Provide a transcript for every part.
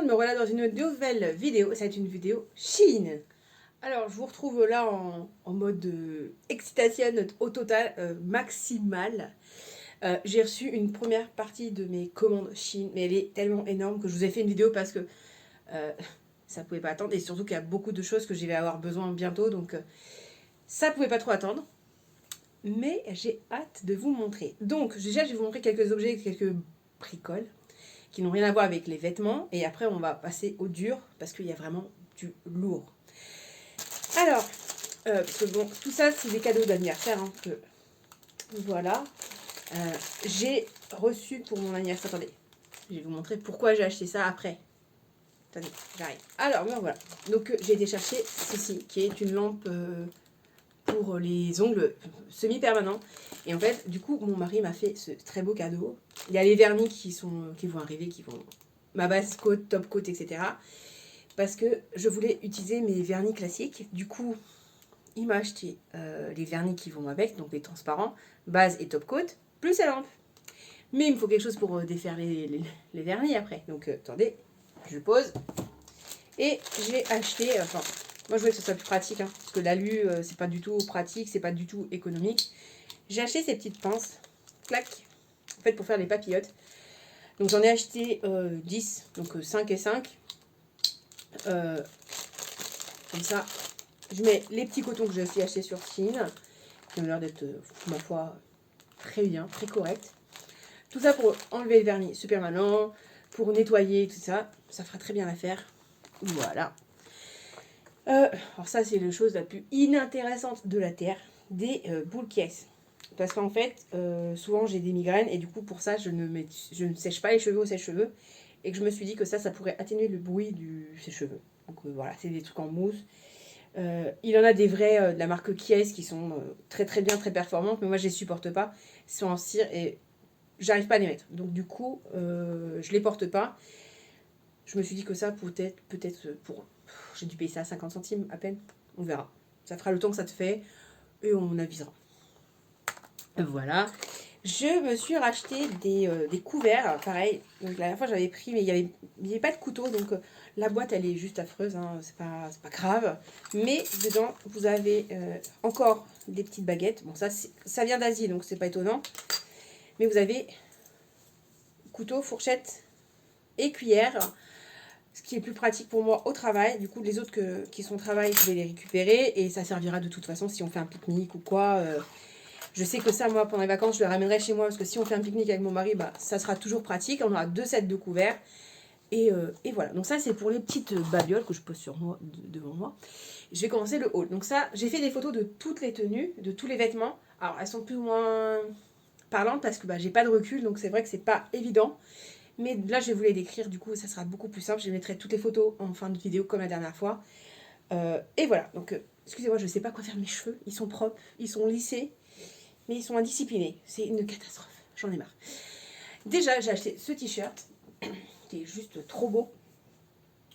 monde, me voilà dans une nouvelle vidéo. Ça va être une vidéo Shein. Alors, je vous retrouve là en mode excitation au total, maximale. J'ai reçu une première partie de mes commandes Shein, mais elle est tellement énorme que je vous ai fait une vidéo parce que ça pouvait pas attendre. Et surtout qu'il y a beaucoup de choses que je vais avoir besoin bientôt, donc ça pouvait pas trop attendre. Mais j'ai hâte de vous montrer. Donc, déjà, je vais vous montrer quelques objets, quelques bricoles qui n'ont rien à voir avec les vêtements. Et après, on va passer au dur parce qu'il y a vraiment du lourd. Alors, parce que bon, tout ça, c'est des cadeaux d'anniversaire. Hein, voilà. J'ai reçu pour mon anniversaire. Attendez, je vais vous montrer pourquoi j'ai acheté ça après. Attendez, j'arrive. Alors, ben voilà. Donc, j'ai été chercher ceci, qui est une lampe pour les ongles semi-permanents. Et en fait, du coup, mon mari m'a fait ce très beau cadeau. Il y a les vernis qui vont arriver, qui vont ma base coat, top coat, etc. Parce que je voulais utiliser mes vernis classiques. Du coup, il m'a acheté les vernis qui vont avec, donc les transparents, base et top coat, plus la lampe. Mais il me faut quelque chose pour défaire les vernis après. Donc, attendez, je pose. Et j'ai acheté, moi je voulais que ce soit plus pratique, hein, parce que l'alu, c'est pas du tout pratique, c'est pas du tout économique. J'ai acheté ces petites pinces, clac, en fait pour faire les papillotes. Donc j'en ai acheté 10, donc 5 et 5. Comme ça, je mets les petits cotons que j'ai aussi achetés sur Shein, qui ont l'air d'être, ma foi, très bien, très correct. Tout ça pour enlever le vernis super permanent, pour nettoyer, tout ça. Ça fera très bien l'affaire. Voilà. Alors ça, c'est la chose la plus inintéressante de la Terre, des boules caisses. Parce qu'en fait, souvent j'ai des migraines et du coup pour ça, je ne sèche pas les cheveux au sèche-cheveux. Et que je me suis dit que ça pourrait atténuer le bruit du sèche-cheveux. Donc voilà, c'est des trucs en mousse. Il en a des vrais de la marque Kies qui sont très très bien, très performantes, mais moi je les supporte pas. Ils sont en cire et j'arrive pas à les mettre. Donc du coup, je les porte pas. Je me suis dit que ça peut-être pour... J'ai dû payer ça à 50 centimes à peine. On verra. Ça fera le temps que ça te fait et on avisera. Voilà. Je me suis racheté des couverts, pareil. Donc la dernière fois j'avais pris, mais il n'y avait pas de couteau, donc la boîte elle est juste affreuse, hein, c'est pas grave. Mais dedans vous avez encore des petites baguettes. Bon ça vient d'Asie, donc c'est pas étonnant. Mais vous avez couteau, fourchette et cuillère. Ce qui est plus pratique pour moi au travail. Du coup les autres qui sont au travail, je vais les récupérer. Et ça servira de toute façon si on fait un pique-nique ou quoi. Je sais que ça, moi, pendant les vacances, je le ramènerai chez moi parce que si on fait un pique-nique avec mon mari, bah, ça sera toujours pratique. On aura 2 sets de couverts. Et voilà. Donc ça, c'est pour les petites babioles que je pose sur moi, devant moi. Je vais commencer le haul. Donc ça, j'ai fait des photos de toutes les tenues, de tous les vêtements. Alors, elles sont plus ou moins parlantes parce que bah, j'ai pas de recul. Donc c'est vrai que c'est pas évident. Mais là, je vais vous les décrire. Du coup, ça sera beaucoup plus simple. Je mettrai toutes les photos en fin de vidéo comme la dernière fois. Et voilà. Donc, excusez-moi, je sais pas quoi faire de mes cheveux. Ils sont propres, ils sont lissés. Mais ils sont indisciplinés. C'est une catastrophe. J'en ai marre. Déjà, j'ai acheté ce t-shirt qui est juste trop beau.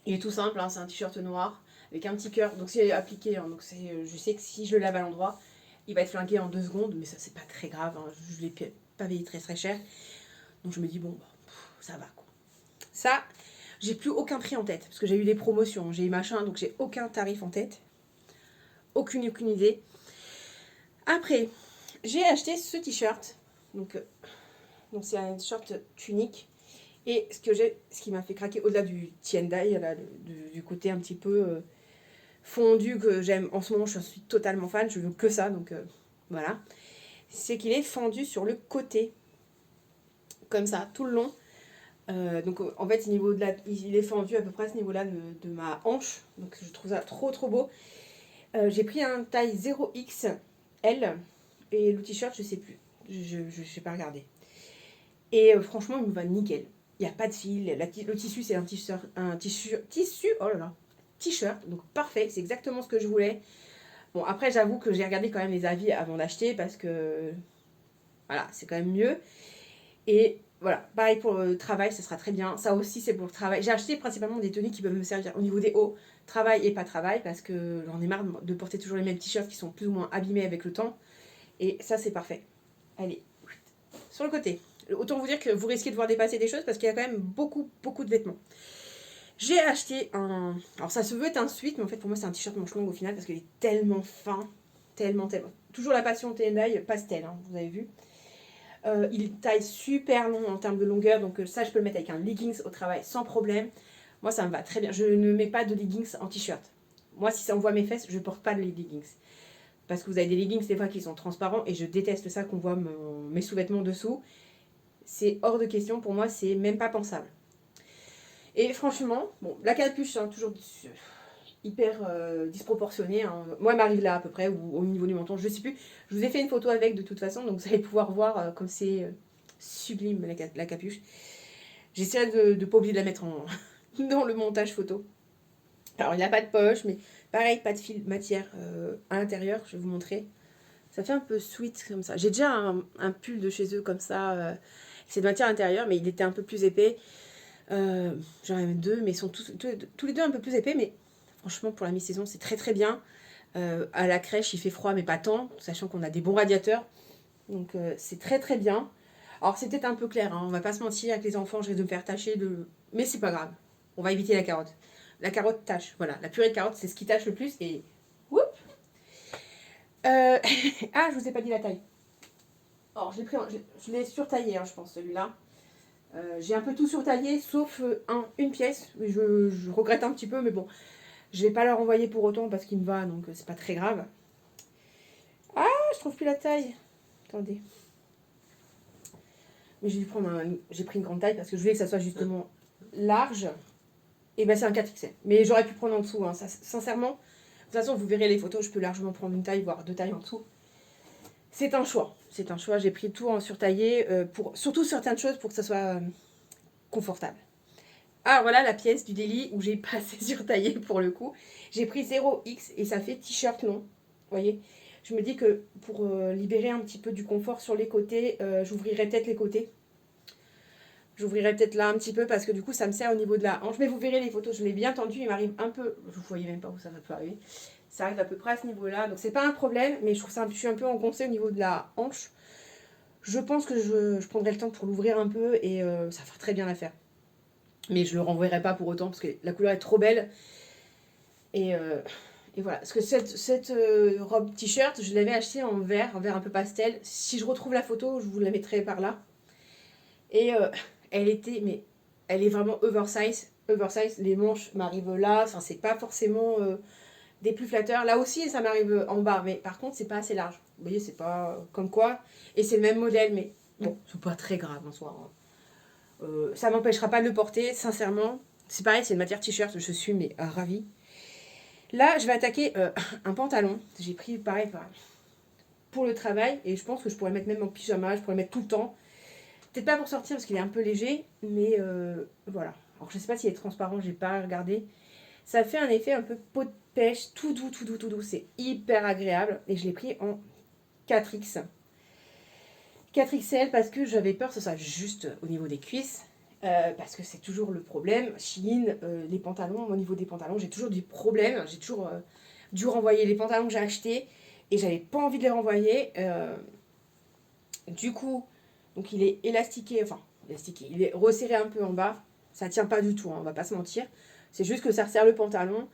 Il est tout simple, hein, c'est un t-shirt noir avec un petit cœur. Donc c'est appliqué. Hein, donc je sais que si je le lave à l'endroit, il va être flingué en 2 secondes. Mais ça, c'est pas très grave. Hein, je ne l'ai pas payé très très cher. Donc je me dis, bon, ça va quoi. Ça, j'ai plus aucun prix en tête. Parce que j'ai eu des promotions, j'ai eu machin. Donc j'ai aucun tarif en tête. Aucune idée. Après, j'ai acheté ce t-shirt. Donc c'est un t-shirt tunique. Et ce qui m'a fait craquer au-delà du tie-and-dye, du côté un petit peu fondu que j'aime en ce moment, je suis totalement fan, je veux que ça, donc voilà. C'est qu'il est fendu sur le côté, comme ça, tout le long. Donc en fait, il est fendu à peu près à ce niveau-là de ma hanche. Donc je trouve ça trop trop beau. J'ai pris un taille 0XL et le t-shirt, je sais plus. Je sais pas regarder. Et franchement, il me va nickel. Il n'y a pas de fil. Le tissu, c'est un tissu, oh là là, t-shirt. Donc parfait, c'est exactement ce que je voulais. Bon, après, j'avoue que j'ai regardé quand même les avis avant d'acheter parce que, voilà, c'est quand même mieux. Et voilà, pareil pour le travail, ça sera très bien. Ça aussi, c'est pour le travail. J'ai acheté principalement des tenues qui peuvent me servir au niveau des hauts, travail et pas travail, parce que j'en ai marre de porter toujours les mêmes t-shirts qui sont plus ou moins abîmés avec le temps. Et ça, c'est parfait. Allez, sur le côté. Autant vous dire que vous risquez de voir dépasser des choses parce qu'il y a quand même beaucoup de vêtements. J'ai acheté un... Alors ça se veut être un sweat, mais en fait pour moi c'est un t-shirt manche longue au final parce qu'il est tellement fin, tellement. Toujours la passion Tendai pastel, hein, vous avez vu. Il taille super long en termes de longueur, donc ça je peux le mettre avec un leggings au travail sans problème. Moi ça me va très bien. Je ne mets pas de leggings en t-shirt. Moi si ça envoie mes fesses, je porte pas de leggings. Parce que vous avez des leggings des fois qui sont transparents et je déteste ça qu'on voit mes sous-vêtements dessous. C'est hors de question, pour moi c'est même pas pensable. Et franchement, bon, la capuche, hein, toujours hyper disproportionnée. Hein. Moi, elle m'arrive là à peu près, ou au niveau du menton, je sais plus. Je vous ai fait une photo avec de toute façon, donc vous allez pouvoir voir comme c'est sublime la capuche. J'essaierai de ne pas oublier de la mettre dans le montage photo. Alors, il n'a pas de poche, mais pareil, pas de fil matière à l'intérieur, je vais vous montrer. Ça fait un peu sweet comme ça. J'ai déjà un pull de chez eux comme ça. C'est de matière intérieure, mais il était un peu plus épais. J'en ai même deux, mais ils sont tous les deux un peu plus épais, mais franchement pour la mi-saison c'est très très bien. À la crèche il fait froid mais pas tant, sachant qu'on a des bons radiateurs, donc c'est très très bien. Alors c'est peut-être un peu clair, hein, on va pas se mentir, avec les enfants je risque de me faire tacher mais c'est pas grave, on va éviter la carotte. La carotte tache, voilà, la purée de carotte c'est ce qui tache le plus et whoop. Ah, je vous ai pas dit la taille. Alors je l'ai surtaillé, hein, je pense celui-là. J'ai un peu tout surtaillé sauf une pièce. Je regrette un petit peu, mais bon, je vais pas leur envoyer pour autant parce qu'il me va, donc c'est pas très grave. Ah, je trouve plus la taille. Attendez. Mais j'ai pris une grande taille parce que je voulais que ça soit justement large. Et ben c'est un 4XL. Mais j'aurais pu prendre en dessous, hein. Ça, sincèrement. De toute façon, vous verrez les photos, je peux largement prendre une taille, voire deux tailles en dessous. C'est un choix. C'est un choix. J'ai pris tout en surtaillé pour surtout certaines choses pour que ça soit confortable. Ah, voilà la pièce du délit où j'ai pas assez surtaillé pour le coup. J'ai pris 0X et ça fait t-shirt long. Vous voyez, je me dis que pour libérer un petit peu du confort sur les côtés, j'ouvrirai peut-être les côtés. J'ouvrirai peut-être là un petit peu parce que du coup ça me sert au niveau de la hanche. Mais vous verrez les photos, je l'ai bien tendu. Il m'arrive un peu, vous voyez même pas où ça peut arriver. Ça arrive à peu près à ce niveau-là. Donc c'est pas un problème, mais je trouve ça, je suis un peu engoncée au niveau de la hanche. Je pense que je prendrai le temps pour l'ouvrir un peu et ça fera très bien l'affaire. Mais je le renverrai pas pour autant parce que la couleur est trop belle. Et voilà. Parce que cette robe t-shirt, je l'avais achetée en vert un peu pastel. Si je retrouve la photo, je vous la mettrai par là. Et elle était, mais elle est vraiment oversize. Oversize, les manches m'arrivent là. Enfin, c'est pas forcément des plus flatteurs. Là aussi, ça m'arrive en bas. Mais par contre, c'est pas assez large. Vous voyez, c'est pas comme quoi. Et c'est le même modèle, mais bon, c'est pas très grave en soi. Ça m'empêchera pas de le porter, sincèrement. C'est pareil, c'est une matière t-shirt, je suis mais ravie. Là, je vais attaquer un pantalon. J'ai pris pareil pour le travail et je pense que je pourrais le mettre même en pyjama, je pourrais le mettre tout le temps. Peut-être pas pour sortir parce qu'il est un peu léger, mais voilà. Alors je sais pas s'il est transparent, j'ai pas regardé. Ça fait un effet un peu peau de pêche, tout doux, tout doux, tout doux. C'est hyper agréable et je l'ai pris en 4X. 4XL parce que j'avais peur que ce soit juste au niveau des cuisses. Parce que c'est toujours le problème. Shein, les pantalons, au niveau des pantalons, j'ai toujours du problème. J'ai toujours dû renvoyer les pantalons que j'ai achetés et j'avais pas envie de les renvoyer. Du coup, donc il est élastiqué, enfin élastiqué, il est resserré un peu en bas. Ça tient pas du tout, hein, on va pas se mentir. C'est juste que ça resserre le pantalon.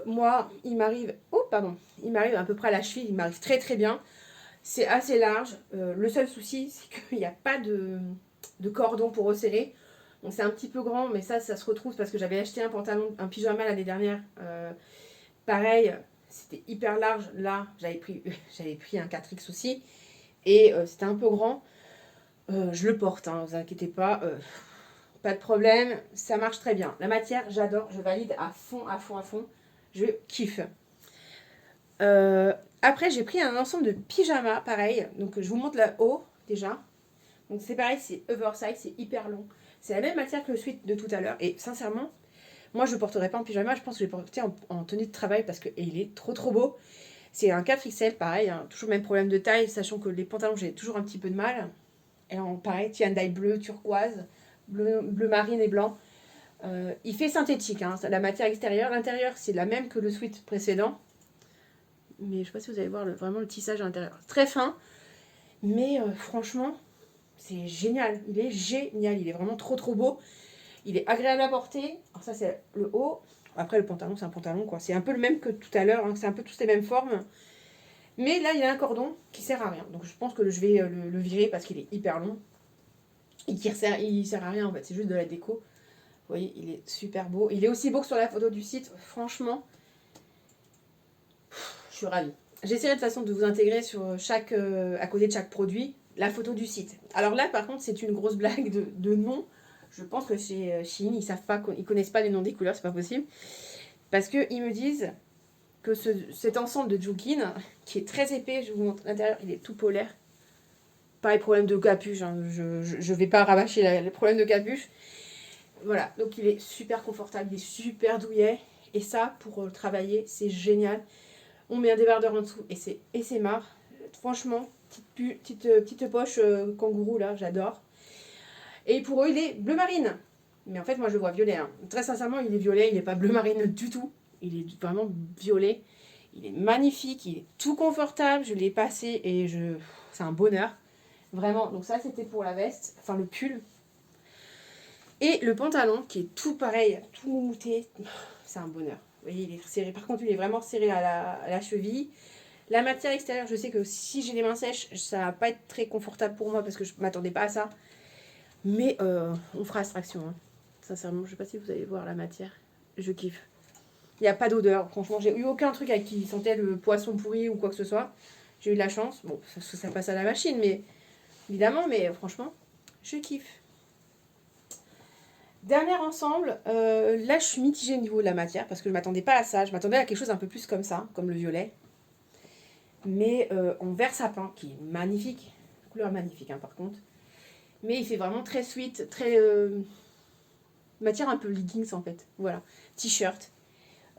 Moi, il m'arrive à peu près à la cheville, il m'arrive très très bien. C'est assez large. Le seul souci, c'est qu'il n'y a pas de cordon pour resserrer. Donc c'est un petit peu grand, mais ça se retrouve parce que j'avais acheté un pantalon, un pyjama l'année dernière. Pareil, c'était hyper large. Là, j'avais pris un 4X aussi. Et c'était un peu grand. Je le porte, hein, vous inquiétez pas. Pas de problème, ça marche très bien. La matière, j'adore, je valide à fond, à fond, à fond. Je kiffe. Après, j'ai pris un ensemble de pyjamas, pareil. Donc, je vous montre le haut, déjà. Donc, c'est pareil, c'est oversize, c'est hyper long. C'est la même matière que le sweat de tout à l'heure. Et sincèrement, moi, je ne le porterai pas en pyjama. Je pense que je vais le porter en tenue de travail parce qu'il est trop, trop beau. C'est un 4XL, pareil. Hein, toujours le même problème de taille, sachant que les pantalons, j'ai toujours un petit peu de mal. Et en pareil, tie-and-dye bleu, turquoise, bleu marine et blanc. Il fait synthétique, hein, la matière extérieure. L'intérieur, c'est la même que le sweat précédent. Mais je ne sais pas si vous allez voir vraiment le tissage à l'intérieur. Très fin, mais franchement, c'est génial. Il est génial, il est vraiment trop trop beau. Il est agréable à porter. Alors ça, c'est le haut. Après, le pantalon, c'est un pantalon, quoi. C'est un peu le même que tout à l'heure. Hein. C'est un peu toutes les mêmes formes. Mais là, il a un cordon qui sert à rien. Donc, je pense que je vais le virer parce qu'il est hyper long. Et qu'il sert à rien, en fait. C'est juste de la déco. Vous voyez, il est super beau. Il est aussi beau que sur la photo du site. Franchement, je suis ravie. J'essaierai de toute façon de vous intégrer sur chaque, à côté de chaque produit, la photo du site. Alors là, par contre, c'est une grosse blague de nom. Je pense que chez Shein, ils savent pas, ils connaissent pas les noms des couleurs, c'est pas possible. Parce qu'ils me disent que cet ensemble de jogging, qui est très épais, je vous montre l'intérieur, il est tout polaire. Pareil, problème de capuche, hein. Je vais pas rabâcher le problème de capuche. Voilà, donc il est super confortable, il est super douillet. Et ça, pour travailler, c'est génial. On met un débardeur en dessous et c'est marre. Franchement, petite poche kangourou là, j'adore. Et pour eux, il est bleu marine. Mais en fait, moi je le vois violet. Hein. Très sincèrement, il est violet, il n'est pas bleu marine du tout. Il est vraiment violet. Il est magnifique, il est tout confortable. Je l'ai passé et c'est un bonheur. Vraiment, donc ça c'était pour la veste, enfin le pull. Et le pantalon qui est tout pareil, tout moumoute, c'est un bonheur. Vous voyez, il est serré. Par contre, il est vraiment serré à la cheville. La matière extérieure, je sais que si j'ai les mains sèches, ça va pas être très confortable pour moi parce que je m'attendais pas à ça. Mais on fera abstraction. Hein. Sincèrement, je sais pas si vous allez voir la matière. Je kiffe. Il n'y a pas d'odeur. Franchement, j'ai eu aucun truc avec qui sentait le poisson pourri ou quoi que ce soit. J'ai eu de la chance. Bon, ça passe à la machine, mais évidemment, mais franchement, je kiffe. Dernier ensemble, là je suis mitigée au niveau de la matière parce que je ne m'attendais pas à ça. Je m'attendais à quelque chose un peu plus comme ça, comme le violet. Mais en vert sapin, qui est magnifique. Couleur magnifique, hein, par contre. Mais il fait vraiment très sweet, très... matière un peu leggings en fait. Voilà. T-shirt.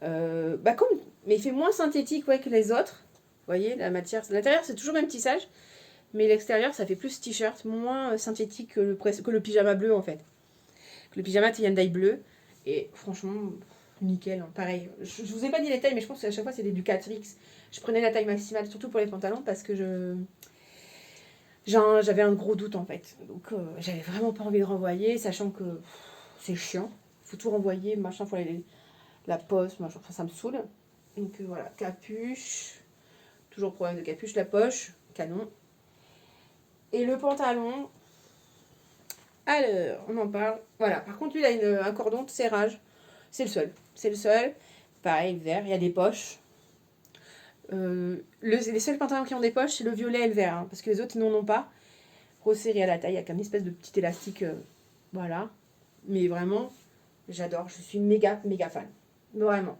Mais il fait moins synthétique ouais, que les autres. Vous voyez, la matière... L'intérieur, c'est toujours le même tissage. Mais l'extérieur, ça fait plus t-shirt, moins synthétique que le pyjama bleu en fait. Le pyjama tie-and-dye bleu. Et franchement, nickel. Hein. Pareil. Je vous ai pas dit les tailles, mais je pense qu'à chaque fois, c'est du 4X. Je prenais la taille maximale, surtout pour les pantalons, parce que j'avais un gros doute en fait. Donc, j'avais vraiment pas envie de renvoyer, sachant que c'est chiant. Faut tout renvoyer, machin, faut aller la poste, machin. Enfin, ça me saoule. Donc, voilà. Capuche. Toujours problème de capuche. La poche. Canon. Et le pantalon. Alors, on en parle. Voilà, par contre, lui, il a un cordon de serrage. C'est le seul. C'est le seul. Pareil, vert, il y a des poches. Les seuls pantalons qui ont des poches, c'est le violet et le vert. Hein, parce que les autres, ils n'en ont pas. Resserré à la taille, avec une espèce de petit élastique. Voilà. Mais vraiment, j'adore. Je suis méga, méga fan. Vraiment.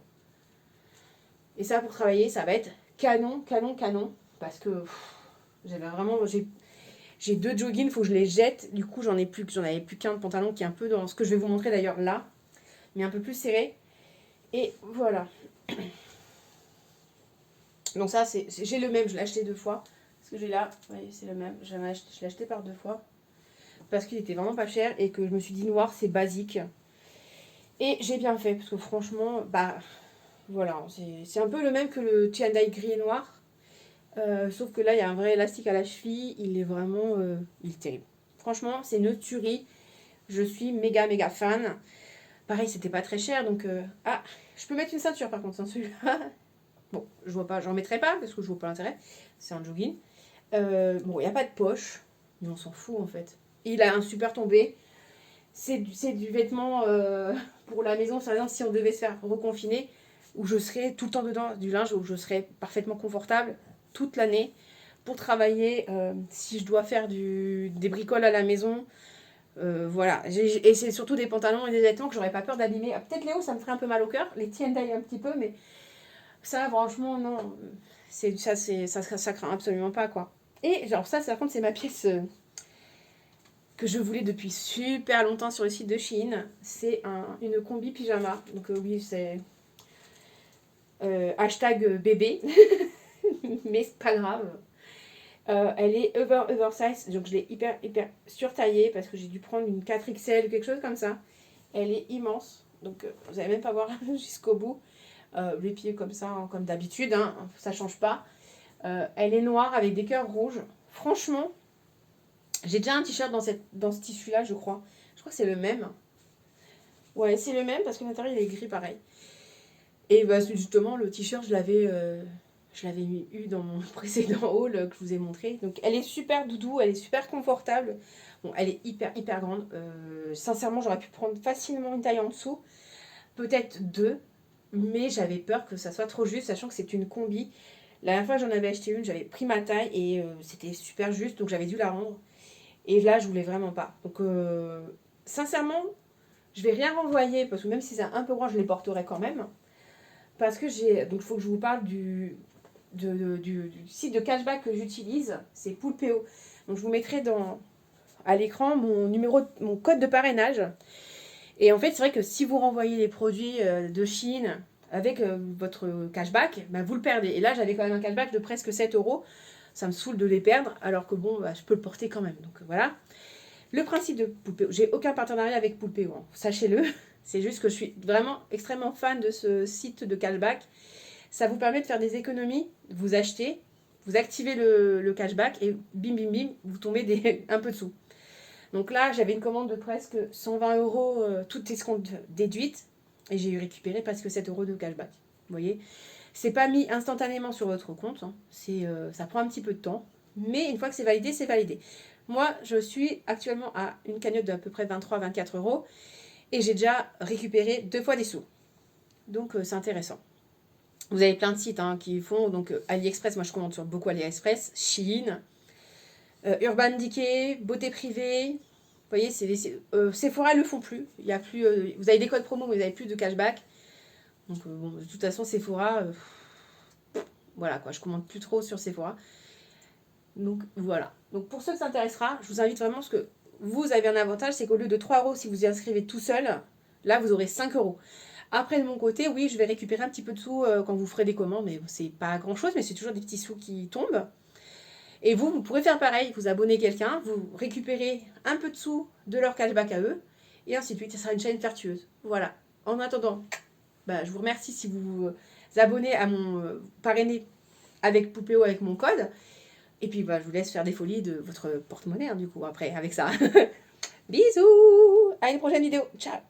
Et ça, pour travailler, ça va être canon, canon, canon. Parce que j'avais vraiment... J'ai 2 joggings, il faut que je les jette. Du coup, j'en avais plus qu'un de pantalon qui est un peu dans ce que je vais vous montrer d'ailleurs là, mais un peu plus serré. Et voilà. Donc ça, j'ai le même, je l'ai acheté 2 fois. Ce que j'ai là, vous voyez, c'est le même. Je l'ai acheté par 2 fois. Parce qu'il était vraiment pas cher et que je me suis dit noir, c'est basique. Et j'ai bien fait, parce que franchement, voilà, c'est un peu le même que le tie-and-dye gris et noir. Sauf que là, il y a un vrai élastique à la cheville. Il est vraiment... il est terrible. Franchement, c'est une tuerie. Je suis méga, méga fan. Pareil, c'était pas très cher. Donc, je peux mettre une ceinture par contre, sans celui-là. Bon, je vois pas, j'en mettrai pas parce que je vois pas l'intérêt. C'est un jogging. Bon, il n'y a pas de poche. Mais on s'en fout en fait. Il a un super tombé. C'est du vêtement pour la maison. Par exemple, si on devait se faire reconfiner, où je serais tout le temps dedans, du linge, où je serais parfaitement confortable toute l'année pour travailler. Si je dois faire des bricoles à la maison, voilà. Et c'est surtout des pantalons et des vêtements que j'aurais pas peur d'abîmer. Peut-être les hauts, ça me ferait un peu mal au cœur. Les tie-and-dye un petit peu, mais ça, franchement, non. Ça craint absolument pas, quoi. Et genre ça, par contre, c'est ma pièce que je voulais depuis super longtemps sur le site de Shein. C'est une combi pyjama. Donc oui, c'est hashtag bébé. Mais c'est pas grave. Elle est oversize, donc je l'ai hyper surtaillée parce que j'ai dû prendre une 4XL ou quelque chose comme ça. Elle est immense, donc vous n'allez même pas voir jusqu'au bout. Les pieds comme ça, hein, comme d'habitude, hein, ça change pas. Elle est noire avec des cœurs rouges. Franchement, j'ai déjà un t-shirt dans ce tissu-là, je crois. Je crois que c'est le même. Ouais, c'est le même parce que l'intérieur il est gris pareil. Et bah, justement, le t-shirt, je l'avais eu dans mon précédent haul que je vous ai montré. Donc, elle est super doudou, elle est super confortable. Bon, elle est hyper, hyper grande. Sincèrement, j'aurais pu prendre facilement une taille en dessous, peut-être deux, mais j'avais peur que ça soit trop juste, sachant que c'est une combi. La dernière fois que j'en avais acheté une, j'avais pris ma taille et c'était super juste, donc j'avais dû la rendre. Et là, je voulais vraiment pas. Donc, sincèrement, je vais rien renvoyer parce que même si c'est un peu grand, je les porterai quand même. Parce que j'ai. Donc, il faut que je vous parle du site de cashback que j'utilise. C'est Poulpeo. Donc, je vous mettrai à l'écran mon code de parrainage. Et en fait, c'est vrai que si vous renvoyez les produits de Chine avec votre cashback, bah, vous le perdez. Et là, j'avais quand même un cashback de presque 7 euros. Ça me saoule de les perdre, alors que bon, bah, je peux le porter quand même. Donc voilà. Le principe de Poulpeo, j'ai aucun partenariat avec Poulpeo, hein, sachez-le. C'est juste que je suis vraiment extrêmement fan de ce site de cashback. Ça vous permet de faire des économies, vous achetez, vous activez le cashback et bim bim bim, vous tombez un peu de sous. Donc là, j'avais une commande de presque 120 euros, toutes escomptes déduites, et j'ai récupéré presque 7 euros de cashback. Vous voyez, c'est pas mis instantanément sur votre compte, hein. Ça prend un petit peu de temps, mais une fois que c'est validé, c'est validé. Moi, je suis actuellement à une cagnotte d'à peu près 23-24 euros, et j'ai déjà récupéré 2 fois des sous. Donc c'est intéressant. Vous avez plein de sites hein, qui font, donc AliExpress, moi je commande sur beaucoup AliExpress, Shein, Urban Decay, Beauté Privée. Vous voyez, Sephora ne le font plus. Il y a plus vous avez des codes promo, mais vous n'avez plus de cashback. Donc, bon, de toute façon, Sephora, voilà quoi, je commande plus trop sur Sephora. Donc, voilà. Donc, pour ceux que ça intéressera, je vous invite vraiment parce que vous avez un avantage, c'est qu'au lieu de 3 euros, si vous y inscrivez tout seul, là, vous aurez 5 euros. Après, de mon côté, oui, je vais récupérer un petit peu de sous quand vous ferez des commandes, mais c'est pas grand chose, mais c'est toujours des petits sous qui tombent. Et vous pourrez faire pareil, vous abonnez quelqu'un, vous récupérez un peu de sous de leur cashback à eux, et ainsi de suite, ça sera une chaîne vertueuse. Voilà. En attendant, bah, je vous remercie si vous vous abonnez à mon parrainé avec Poupéo avec mon code. Et puis bah, je vous laisse faire des folies de votre porte-monnaie, hein, du coup, après, avec ça. Bisous! À une prochaine vidéo. Ciao!